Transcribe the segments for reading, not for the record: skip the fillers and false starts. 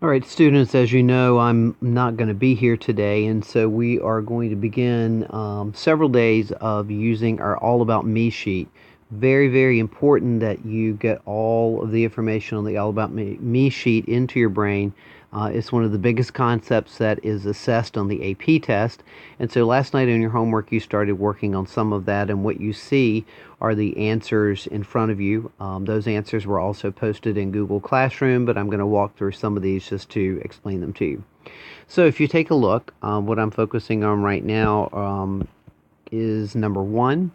All right, students, as you know, I'm not going to be here today, and so we are going to begin several days of using our All About Me sheet. Very, very important that you get all of the information on the All About Me sheet into your brain. It's one of the biggest concepts that is assessed on the AP test. And so last night in your homework, you started working on some of that, and what you see are the answers in front of you. Those answers were also posted in Google Classroom, but I'm going to walk through some of these just to explain them to you. So if you take a look, what I'm focusing on right now is number one.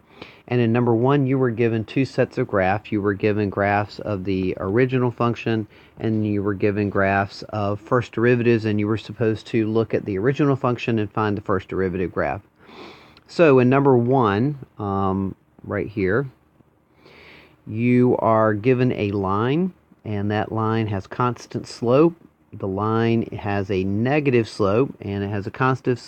And in number one, you were given two sets of graphs. You were given graphs of the original function, and you were given graphs of first derivatives, and you were supposed to look at the original function and find the first derivative graph. So in number one, right here, you are given a line, and that line has constant slope. The line has a negative slope, and it has a constant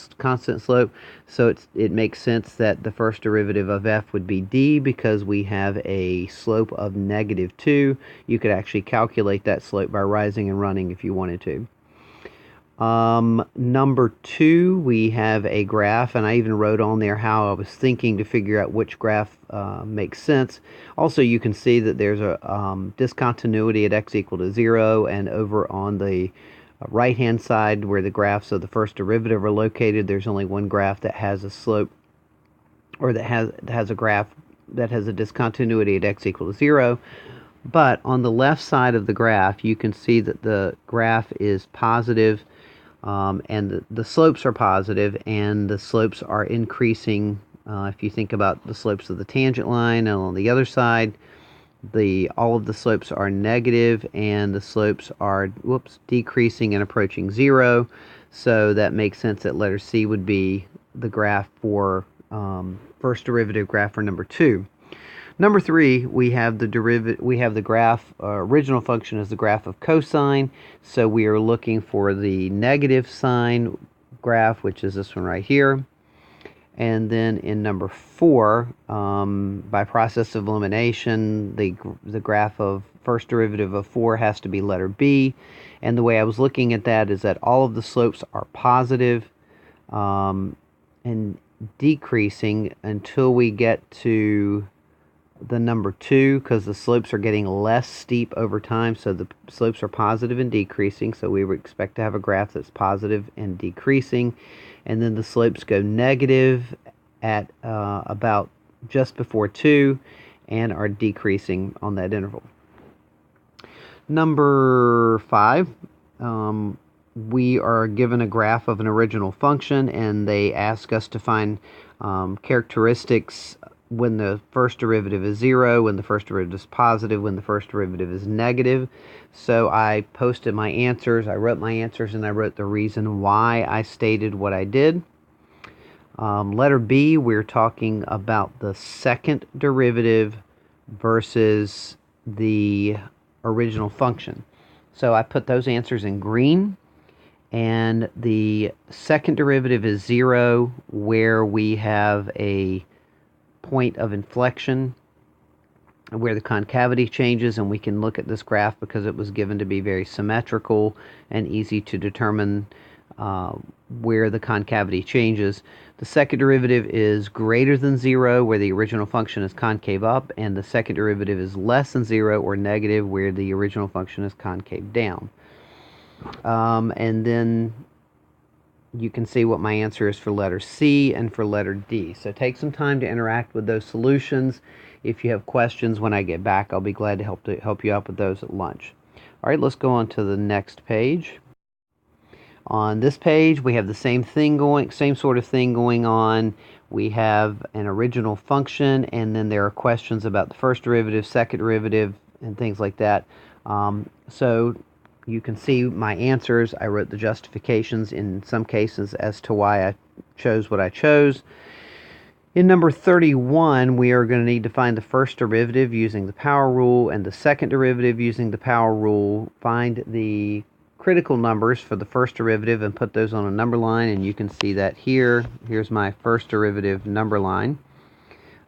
slope, so it makes sense that the first derivative of f would be d because we have a slope of -2. You could actually calculate that slope by rising and running if you wanted to. Number two, we have a graph, and I even wrote on there how I was thinking to figure out which graph makes sense. Also, you can see that there's a discontinuity at x equal to 0, and over on the right-hand side where the graphs of the first derivative are located, there's only one graph that has a slope, or that has a graph that has a discontinuity at x equal to 0. But on the left side of the graph, you can see that the graph is positive, and the slopes are positive, and the slopes are increasing. If you think about the slopes of the tangent line, and on the other side, all of the slopes are negative, and the slopes are decreasing and approaching 0. So that makes sense that letter C would be the graph for first derivative graph for number two. Number three, we have the graph, original function is the graph of cosine, so we are looking for the negative sign graph, which is this one right here. And then in number four, by process of elimination, the graph of first derivative of 4 has to be letter B. And the way I was looking at that is that all of the slopes are positive, and decreasing until we get to the number 2, because the slopes are getting less steep over time, so the slopes are positive and decreasing, so we would expect to have a graph that's positive and decreasing, and then the slopes go negative at about just before 2 and are decreasing on that interval. Number 5, we are given a graph of an original function, and they ask us to find characteristics when the first derivative is 0, when the first derivative is positive, when the first derivative is negative. So I posted my answers, I wrote my answers, and I wrote the reason why I stated what I did. Letter B, we're talking about the second derivative versus the original function. So I put those answers in green, and the second derivative is 0, where we have a point of inflection where the concavity changes, and we can look at this graph because it was given to be very symmetrical and easy to determine where the concavity changes. The second derivative is greater than 0, where the original function is concave up, and the second derivative is less than 0 or negative, where the original function is concave down. And then you can see what my answer is for letter C and for letter D. So take some time to interact with those solutions. If you have questions when I get back, I'll be glad to help you out with those at lunch. All right, let's go on to the next page. On this page, we have the same sort of thing going on. We have an original function, and then there are questions about the first derivative, second derivative, and things like that. So you can see my answers. I wrote the justifications in some cases as to why I chose what I chose. In number 31, we are going to need to find the first derivative using the power rule and the second derivative using the power rule. Find the critical numbers for the first derivative and put those on a number line, and you can see that here. Here's my first derivative number line.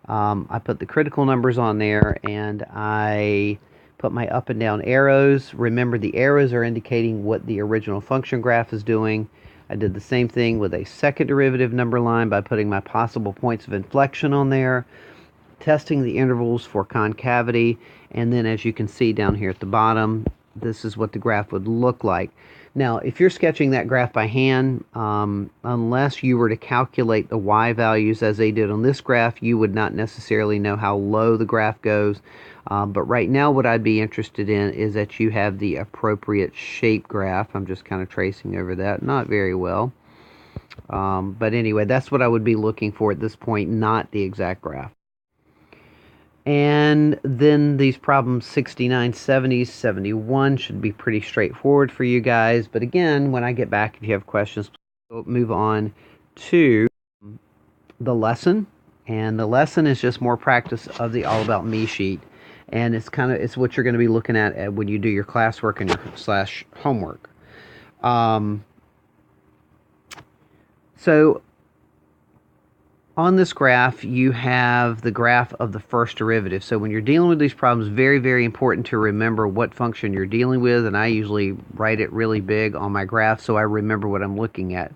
I put the critical numbers on there, and I put my up and down arrows. Remember, the arrows are indicating what the original function graph is doing. I did the same thing with a second derivative number line by putting my possible points of inflection on there, testing the intervals for concavity, and then as you can see down here at the bottom, this is what the graph would look like. Now, if you're sketching that graph by hand, unless you were to calculate the y values as they did on this graph, you would not necessarily know how low the graph goes. But right now what I'd be interested in is that you have the appropriate shape graph. I'm just kind of tracing over that, not very well. But anyway, that's what I would be looking for at this point, not the exact graph. And then these problems 69, 70, 71 should be pretty straightforward for you guys. But again, when I get back, if you have questions, we'll move on to the lesson. And the lesson is just more practice of the All About Me sheet. And it's what you're going to be looking at when you do your classwork and your / homework. So on this graph, you have the graph of the first derivative. So when you're dealing with these problems, very, very important to remember what function you're dealing with. And I usually write it really big on my graph so I remember what I'm looking at.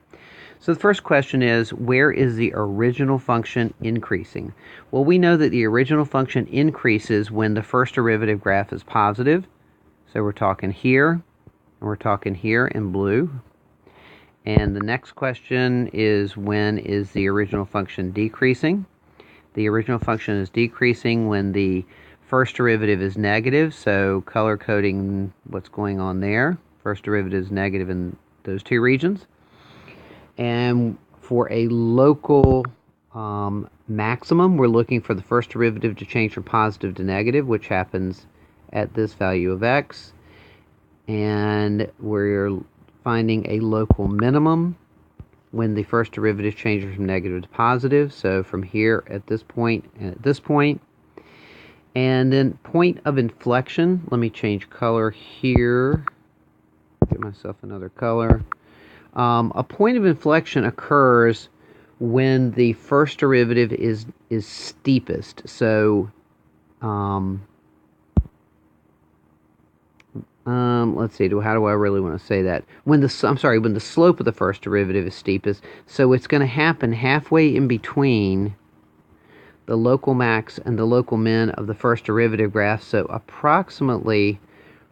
So the first question is, where is the original function increasing? Well, we know that the original function increases when the first derivative graph is positive. So we're talking here, and we're talking here in blue. And the next question is, when is the original function decreasing? The original function is decreasing when the first derivative is negative, so color coding what's going on there. First derivative is negative in those two regions. And for a local maximum, we're looking for the first derivative to change from positive to negative, which happens at this value of x. And we're finding a local minimum when the first derivative changes from negative to positive. So from here at this point and at this point. And then point of inflection. Let me change color here. Get myself another color. A point of inflection occurs when the first derivative is steepest. So let's see, how do I really want to say that? When the slope of the first derivative is steepest, so it's going to happen halfway in between the local max and the local min of the first derivative graph. So approximately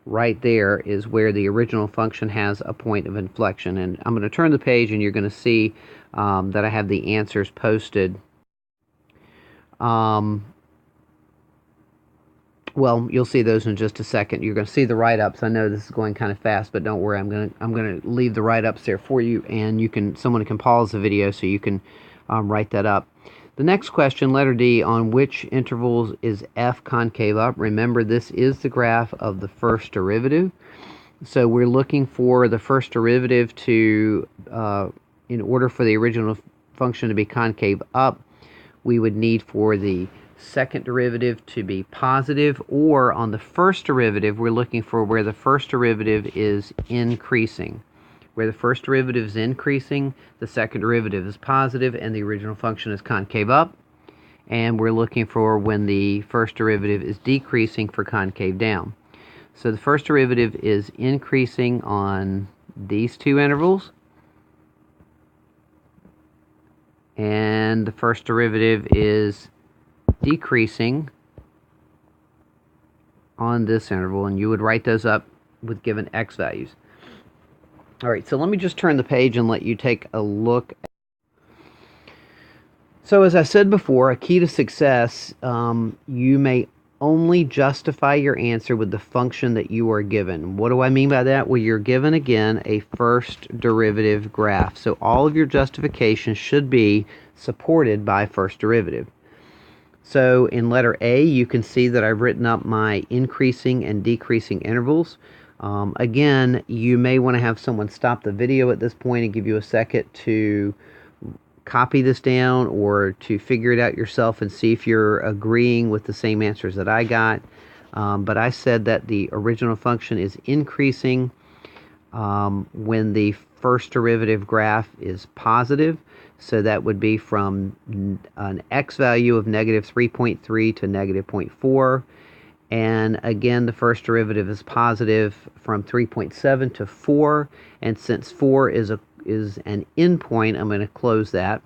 right there is where the original function has a point of inflection. And I'm going to turn the page and you're going to see that I have the answers posted. Well, you'll see those in just a second. You're going to see the write-ups. I know this is going kind of fast, but don't worry. I'm going to leave the write-ups there for you, and someone can pause the video so you can write that up. The next question, letter D, on which intervals is f concave up? Remember, this is the graph of the first derivative. So we're looking for the first derivative to, in order for the original function to be concave up, we would need for the second derivative to be positive, or on the first derivative, we're looking for where the first derivative is increasing. Where the first derivative is increasing, the second derivative is positive, and the original function is concave up. And we're looking for when the first derivative is decreasing for concave down. So the first derivative is increasing on these two intervals, and the first derivative is decreasing on this interval, and you would write those up with given x values. All right, so let me just turn the page and let you take a look. So as I said before, a key to success, you may only justify your answer with the function that you are given. What do I mean by that? Well, you're given, again, a first derivative graph. So all of your justifications should be supported by first derivative. So in letter A, you can see that I've written up my increasing and decreasing intervals. Again, you may want to have someone stop the video at this point and give you a second to copy this down or to figure it out yourself and see if you're agreeing with the same answers that I got. But I said that the original function is increasing when the first derivative graph is positive. So that would be from an x value of negative 3.3 to negative 0.4. And again, the first derivative is positive from 3.7 to 4. And since 4 is an endpoint, I'm going to close that.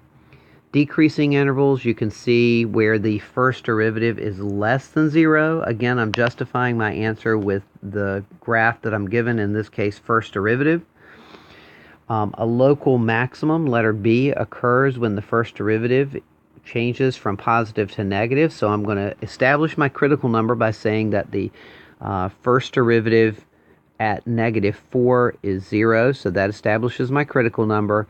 Decreasing intervals, you can see where the first derivative is less than 0. Again, I'm justifying my answer with the graph that I'm given, in this case, first derivative. A local maximum, letter B, occurs when the first derivative changes from positive to negative. So I'm going to establish my critical number by saying that the first derivative at -4 is 0. So that establishes my critical number.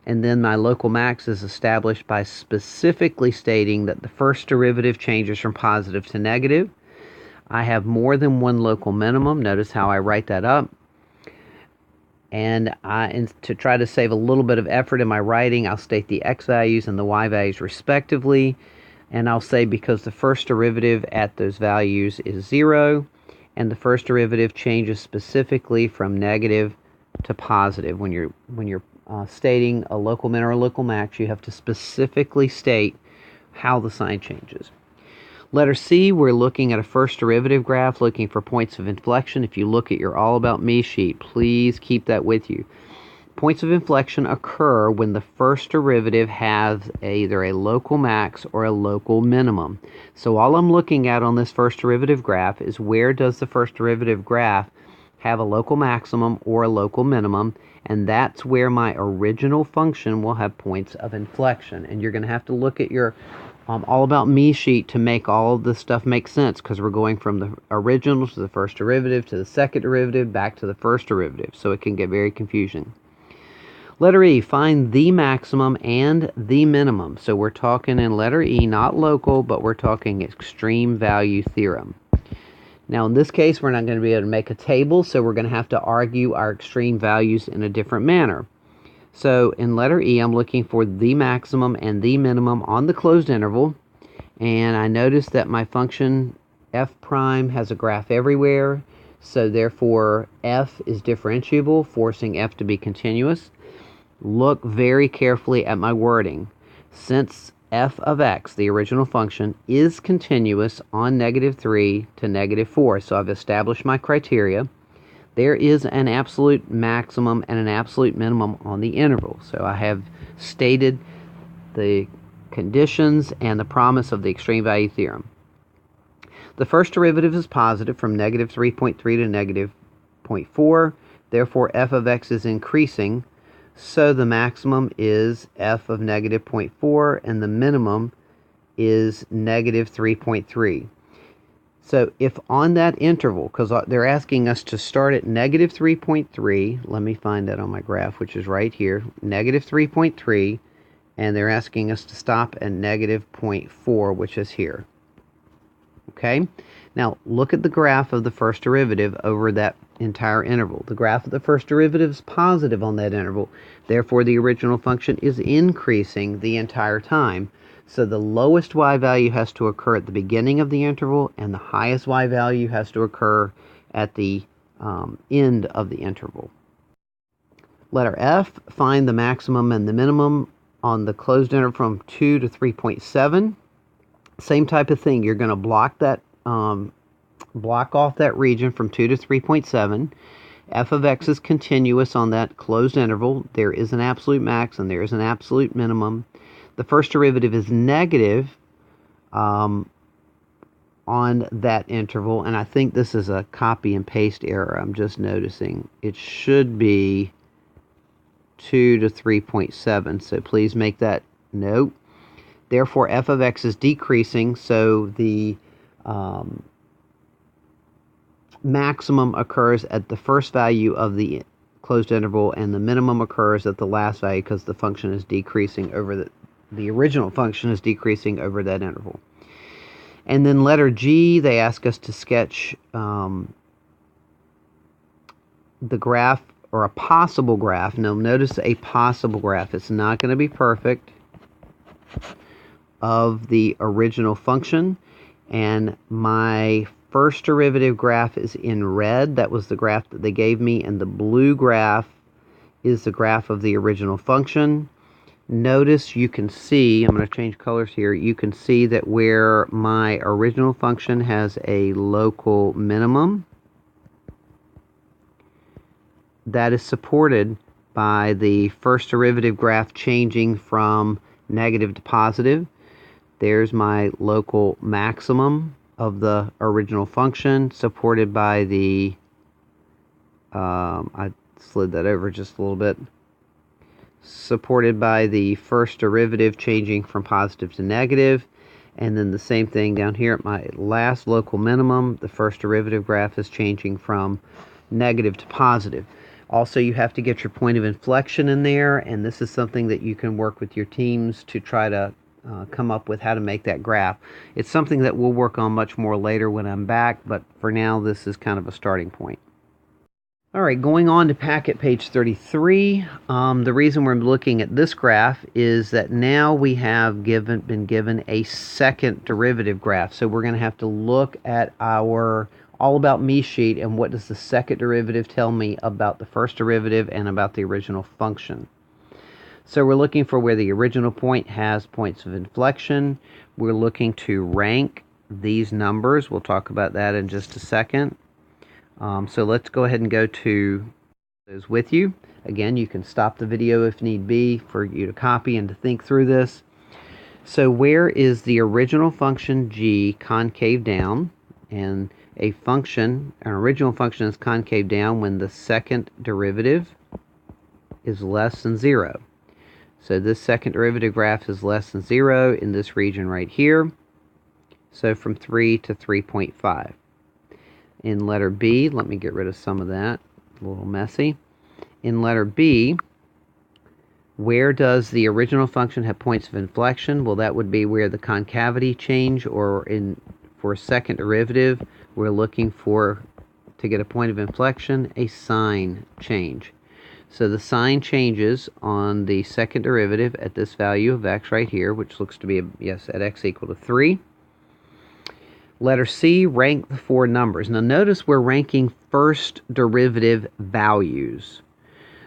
And then my local max is established by specifically stating that the first derivative changes from positive to negative. I have more than one local minimum. Notice how I write that up. And to try to save a little bit of effort in my writing, I'll state the x values and the y values respectively. And I'll say because the first derivative at those values is 0, and the first derivative changes specifically from negative to positive. When you're stating a local min or a local max, you have to specifically state how the sign changes. Letter C, we're looking at a first derivative graph, looking for points of inflection. If you look at your All About Me sheet, please keep that with you. Points of inflection occur when the first derivative has either a local max or a local minimum. So all I'm looking at on this first derivative graph is where does the first derivative graph have a local maximum or a local minimum, and that's where my original function will have points of inflection. And you're going to have to look at your All About Me sheet to make all of this stuff make sense, because we're going from the original to the first derivative to the second derivative back to the first derivative, so it can get very confusing. Letter E, find the maximum and the minimum. So we're talking in letter E, not local, but we're talking extreme value theorem. Now in this case, we're not going to be able to make a table, so we're going to have to argue our extreme values in a different manner. So in letter E, I'm looking for the maximum and the minimum on the closed interval, and I notice that my function f prime has a graph everywhere, so therefore f is differentiable, forcing f to be continuous. Look very carefully at my wording. Since f of x, the original function, is continuous on -3 to -4, so I've established my criteria, there is an absolute maximum and an absolute minimum on the interval. So I have stated the conditions and the promise of the extreme value theorem. The first derivative is positive from -3.3 to -0.4. Therefore, f of x is increasing. So the maximum is f of -0.4 and the minimum is -3.3. So if on that interval, because they're asking us to start at -3.3, let me find that on my graph, which is right here, -3.3, and they're asking us to stop at -0.4, which is here. Okay? Now look at the graph of the first derivative over that entire interval. The graph of the first derivative is positive on that interval. Therefore, the original function is increasing the entire time. So the lowest y value has to occur at the beginning of the interval, and the highest y value has to occur at the end of the interval. Letter F, find the maximum and the minimum on the closed interval from 2 to 3.7. Same type of thing. You're going to block that, block off that region from 2 to 3.7. F of x is continuous on that closed interval. There is an absolute max and there is an absolute minimum. The first derivative is negative on that interval, and I think this is a copy and paste error. I'm just noticing. It should be 2 to 3.7, so please make that note. Therefore, f of x is decreasing, so the maximum occurs at the first value of the closed interval, and the minimum occurs at the last value because the function is decreasing over the original function is decreasing over that interval. And then letter G, they ask us to sketch the graph, or a possible graph. Now notice a possible graph. It's not going to be perfect, of the original function. And my first derivative graph is in red. That was the graph that they gave me. And the blue graph is the graph of the original function. Notice you can see, I'm going to change colors here, you can see that where my original function has a local minimum, that is supported by the first derivative graph changing from negative to positive. There's my local maximum of the original function, supported by the, I slid that over just a little bit, supported by the first derivative changing from positive to negative. And then the same thing down here at my last local minimum, the first derivative graph is changing from negative to positive. Also, you have to get your point of inflection in there, and this is something that you can work with your teams to try to come up with how to make that graph. It's something that we'll work on much more later when I'm back, but for now this is kind of a starting point. Alright, going on to packet page 33. The reason we're looking at this graph is that now we have been given a second derivative graph. So we're going to have to look at our All About Me sheet and what does the second derivative tell me about the first derivative and about the original function. So we're looking for where the original point has points of inflection. We're looking to rank these numbers. We'll talk about that in just a second. So let's go ahead and go to those with you. Again, you can stop the video if need be for you to copy and to think through this. So where is the original function g concave down? And an original function is concave down when the second derivative is less than 0. So this second derivative graph is less than 0 in this region right here. So from 3 to 3.5. In letter B, let me get rid of some of that, a little messy. In letter B, where does the original function have points of inflection? Well, that would be where the concavity change, or for a second derivative, we're looking for, to get a point of inflection, a sign change. So the sign changes on the second derivative at this value of x right here, which looks to be, at x equal to 3. Letter C, rank the four numbers. Now notice we're ranking first derivative values.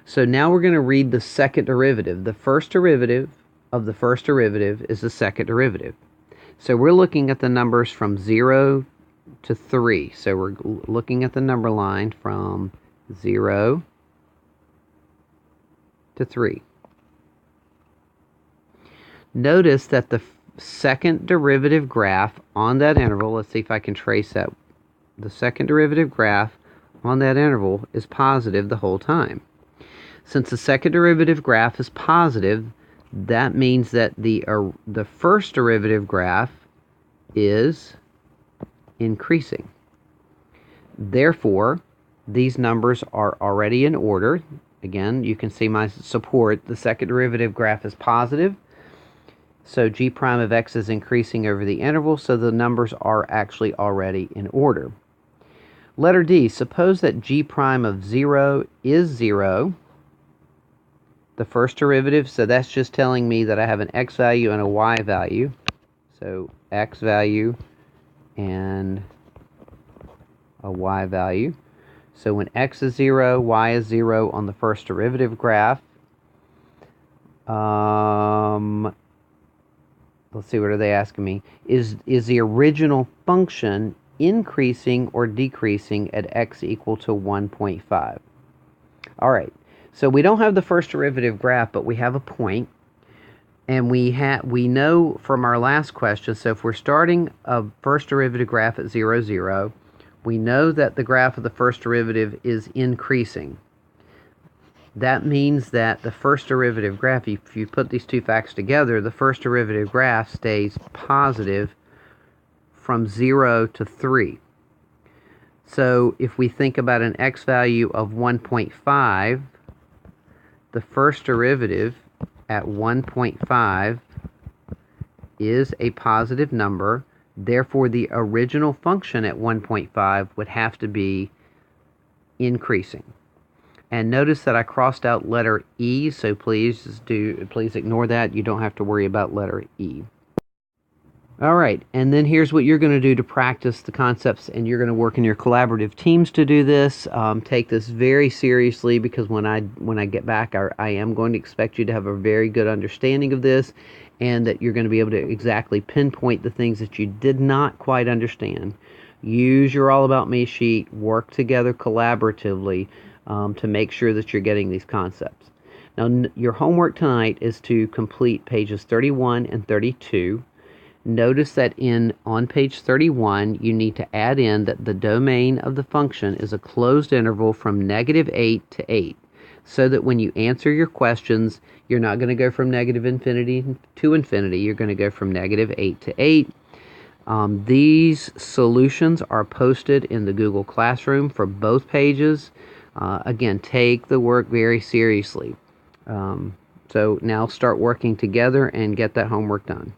So now we're going to read the second derivative. The first derivative of the first derivative is the second derivative. So we're looking at the numbers from 0 to 3. So we're looking at the number line from 0 to 3. Notice that the second derivative graph on that interval, let's see if I can trace that. The second derivative graph on that interval is positive the whole time. Since the second derivative graph is positive, that means that the first derivative graph is increasing. Therefore, these numbers are already in order. Again, you can see my support. The second derivative graph is positive. So g prime of x is increasing over the interval, so the numbers are actually already in order. Letter D, suppose that g prime of 0 is 0. The first derivative, so that's just telling me that I have an x value and a y value. So x value and a y value. So when x is 0, y is 0 on the first derivative graph. Let's see, what are they asking me? Is the original function increasing or decreasing at x equal to 1.5? All right, so we don't have the first derivative graph, but we have a point. And we know from our last question, so if we're starting a first derivative graph at 0, 0, we know that the graph of the first derivative is increasing. That means that the first derivative graph, if you put these two facts together, the first derivative graph stays positive from 0 to 3. So if we think about an x value of 1.5, the first derivative at 1.5 is a positive number. Therefore, the original function at 1.5 would have to be increasing. And notice that I crossed out letter E, so please ignore that. You don't have to worry about letter E. All right, and then here's what you're going to do to practice the concepts, and you're going to work in your collaborative teams to do this. Take this very seriously, because when I get back, I am going to expect you to have a very good understanding of this, and that you're going to be able to exactly pinpoint the things that you did not quite understand. Use your All About Me sheet. Work together collaboratively to make sure that you're getting these concepts. Now, your homework tonight is to complete pages 31 and 32. Notice that on page 31, you need to add in that the domain of the function is a closed interval from -8 to 8, so that when you answer your questions, you're not going to go from -infinity to infinity. You're going to go from -8 to 8. These solutions are posted in the Google Classroom for both pages. Again, take the work very seriously. So now start working together and get that homework done.